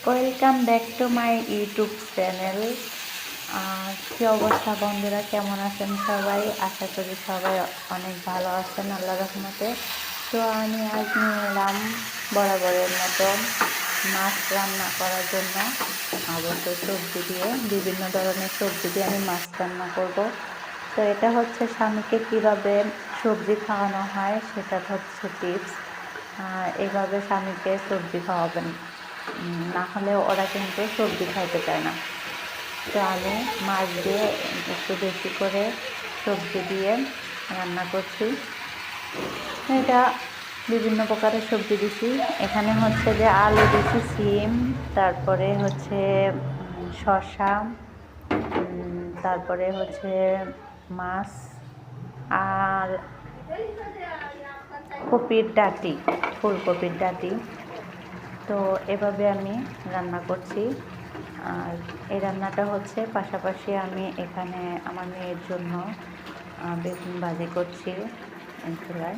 Welcome back to my YouTube channel. কী অবস্থা বন্ধুরা, কেমন আছেন সবাই? আশা করি সবাই অনেক ভালো আছেন আল্লাহ রহমতে। তো আমি আজ নিয়ে এলাম বরাবরের মতো মাছ রান্না করার জন্য। অবশ্য সবজি দিয়ে, বিভিন্ন ধরনের সবজি দিয়ে আমি মাছ রান্না করব। তো এটা হচ্ছে স্বামীকে কীভাবে সবজি খাওয়ানো হয় সেটা হচ্ছে টিপস। এভাবে স্বামীকে সবজি খাওয়াবেন, না হলে ওরা কিন্তু সবজি খাইতে চায় না। তো আমি মাছ দিয়ে একটু বেশি করে সবজি দিয়ে রান্না করছি। এটা বিভিন্ন প্রকারের সবজি দিছি। এখানে হচ্ছে যে আলু দিছি, সিম, তারপরে হচ্ছে শসা, তারপরে হচ্ছে মাছ আর কপির ডাঁটি, ফুলকপির ডাঁটি। তো এভাবে আমি রান্না করছি। আর এই রান্নাটা হচ্ছে পাশাপাশি আমি এখানে আমার মেয়ের জন্য বেগুন ভাজি করছি চুলায়।